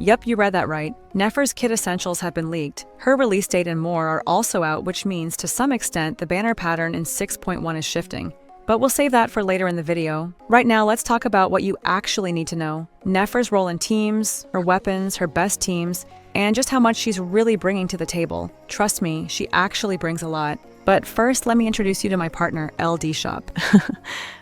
Yup, you read that right. Nefer's Kit Essentials have been leaked. Her release date and more are also out, which means to some extent the banner pattern in 6.1 is shifting. But we'll save that for later in the video. Right now, let's talk about what you actually need to know. Nefer's role in teams, her weapons, her best teams, and just how much she's really bringing to the table. Trust me, she actually brings a lot. But first, let me introduce you to my partner, LD Shop.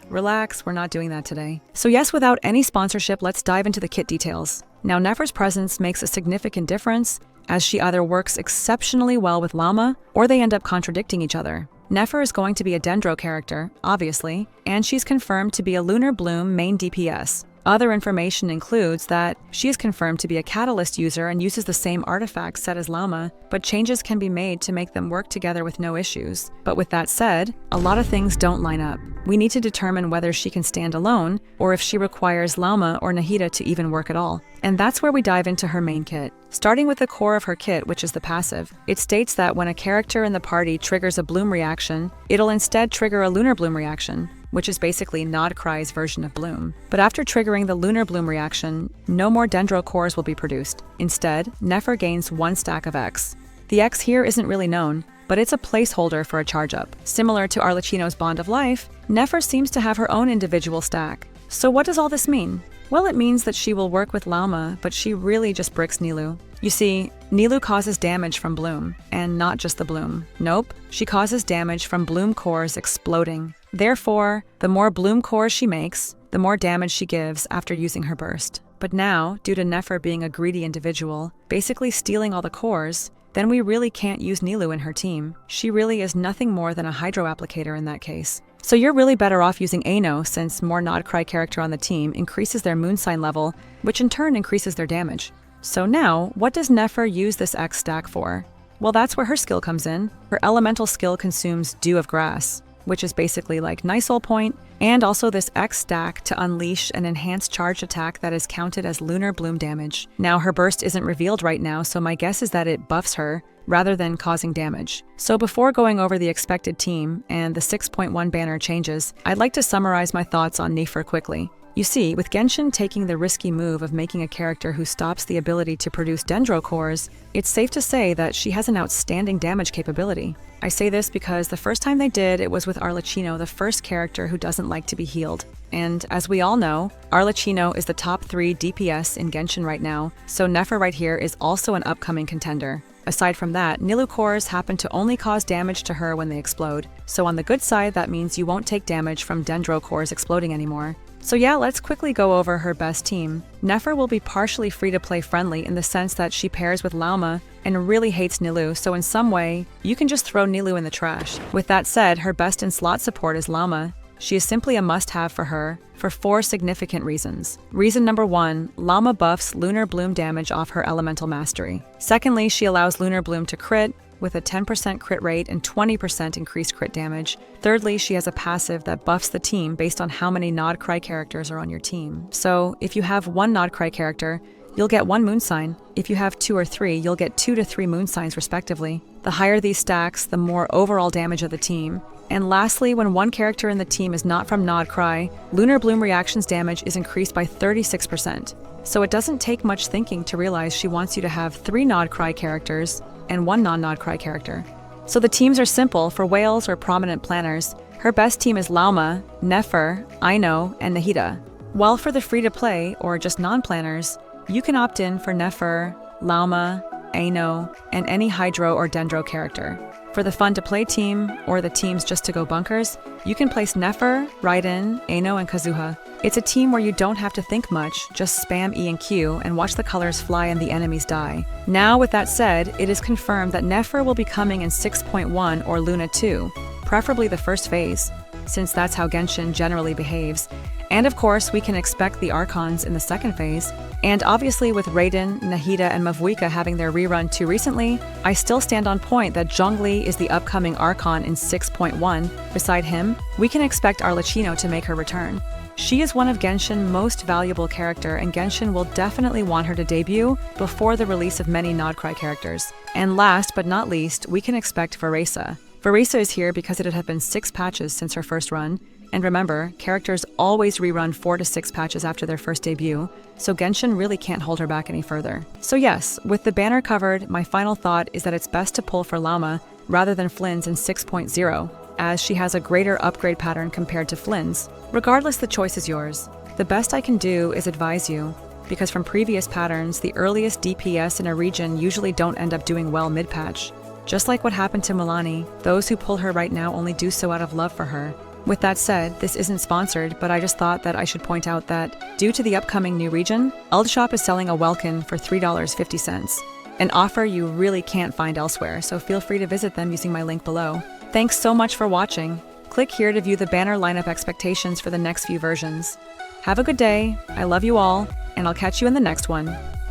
Relax, we're not doing that today. So yes, without any sponsorship, let's dive into the kit details. Now, Nefer's presence makes a significant difference, as she either works exceptionally well with Lauma, or they end up contradicting each other. Nefer is going to be a Dendro character, obviously, and she's confirmed to be a Lunar Bloom main DPS. Other information includes that she is confirmed to be a Catalyst user and uses the same artifact set as Lauma, but changes can be made to make them work together with no issues. But with that said, a lot of things don't line up. We need to determine whether she can stand alone, or if she requires Lauma or Nahida to even work at all. And that's where we dive into her main kit. Starting with the core of her kit, which is the passive, it states that when a character in the party triggers a Bloom reaction, it'll instead trigger a Lunar Bloom reaction, which is basically Nodcry's version of Bloom. But after triggering the Lunar Bloom reaction, no more Dendro cores will be produced. Instead, Nefer gains 1 stack of X. The X here isn't really known, but it's a placeholder for a charge-up. Similar to Arlecchino's Bond of Life, Nefer seems to have her own individual stack. So what does all this mean? Well, it means that she will work with Lauma, but she really just bricks Nilou. You see, Nilou causes damage from Bloom, and not just the Bloom. Nope, she causes damage from Bloom cores exploding. Therefore, the more Bloom cores she makes, the more damage she gives after using her burst. But now, due to Nefer being a greedy individual, basically stealing all the cores, then we really can't use Nilou in her team. She really is nothing more than a Hydro applicator in that case. So you're really better off using Aino, since more Nodcry character on the team increases their moon sign level, which in turn increases their damage. So now, what does Nefer use this X stack for? Well, that's where her skill comes in. Her elemental skill consumes Dew of Grass, which is basically like Nice Soul Point, and also this X stack to unleash an enhanced charged attack that is counted as Lunar Bloom damage. Now, her burst isn't revealed right now, so my guess is that it buffs her, rather than causing damage. So before going over the expected team and the 6.1 banner changes, I'd like to summarize my thoughts on Nefer quickly. You see, with Genshin taking the risky move of making a character who stops the ability to produce Dendro cores, it's safe to say that she has an outstanding damage capability. I say this because the first time they did, it was with Arlecchino, the first character who doesn't like to be healed. And as we all know, Arlecchino is the top 3 DPS in Genshin right now, so Nefer right here is also an upcoming contender. Aside from that, Nilou cores happen to only cause damage to her when they explode. So on the good side, that means you won't take damage from Dendro cores exploding anymore. So yeah, let's quickly go over her best team. Nefer will be partially free-to-play friendly in the sense that she pairs with Lauma and really hates Nilou, so in some way, you can just throw Nilou in the trash. With that said, her best in slot support is Lauma. She is simply a must-have for her, for 4 significant reasons. Reason number 1, Lauma buffs Lunar Bloom damage off her elemental mastery. Secondly, she allows Lunar Bloom to crit, with a 10% crit rate and 20% increased crit damage. Thirdly, she has a passive that buffs the team based on how many Nodcry characters are on your team. So, if you have 1 Nodcry character, you'll get 1 moon sign. If you have 2 or 3, you'll get 2 to 3 moon signs respectively. The higher these stacks, the more overall damage of the team. And lastly, when one character in the team is not from Nodcry, Lunar Bloom reactions damage is increased by 36%. So it doesn't take much thinking to realize she wants you to have 3 Nodcry characters and 1 non-Nodcry character. So the teams are simple for whales or prominent planners. Her best team is Lauma, Nefer, Aino, and Nahida. While for the free-to-play, or just non-planners, you can opt in for Nefer, Lauma, Aino, and any Hydro or Dendro character. For the fun-to-play team, or the teams just to go bunkers, you can place Nefer, Raiden, Aino, and Kazuha. It's a team where you don't have to think much, just spam E and Q and watch the colors fly and the enemies die. Now, with that said, it is confirmed that Nefer will be coming in 6.1 or Luna 2, preferably the first phase, since that's how Genshin generally behaves. And of course, we can expect the Archons in the second phase. And obviously with Raiden, Nahida, and Mavuika having their rerun too recently, I still stand on point that Zhongli is the upcoming Archon in 6.1. Beside him, we can expect Arlecchino to make her return. She is one of Genshin's most valuable character, and Genshin will definitely want her to debut before the release of many Nodcry characters. And last but not least, we can expect Varesa. Varesa is here because it had been 6 patches since her first run, And remember, characters always rerun 4 to 6 patches after their first debut, so Genshin really can't hold her back any further. So yes, with the banner covered, my final thought is that it's best to pull for Lauma rather than Flynn's in 6.0, as she has a greater upgrade pattern compared to Flynn's. Regardless, the choice is yours. The best I can do is advise you, because from previous patterns, the earliest DPS in a region usually don't end up doing well mid-patch. Just like what happened to Milani, those who pull her right now only do so out of love for her. With that said, this isn't sponsored, but I just thought that I should point out that, due to the upcoming new region, Aldshop is selling a Welkin for $3.50. An offer you really can't find elsewhere, so feel free to visit them using my link below. Thanks so much for watching. Click here to view the banner lineup expectations for the next few versions. Have a good day, I love you all, and I'll catch you in the next one.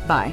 Bye.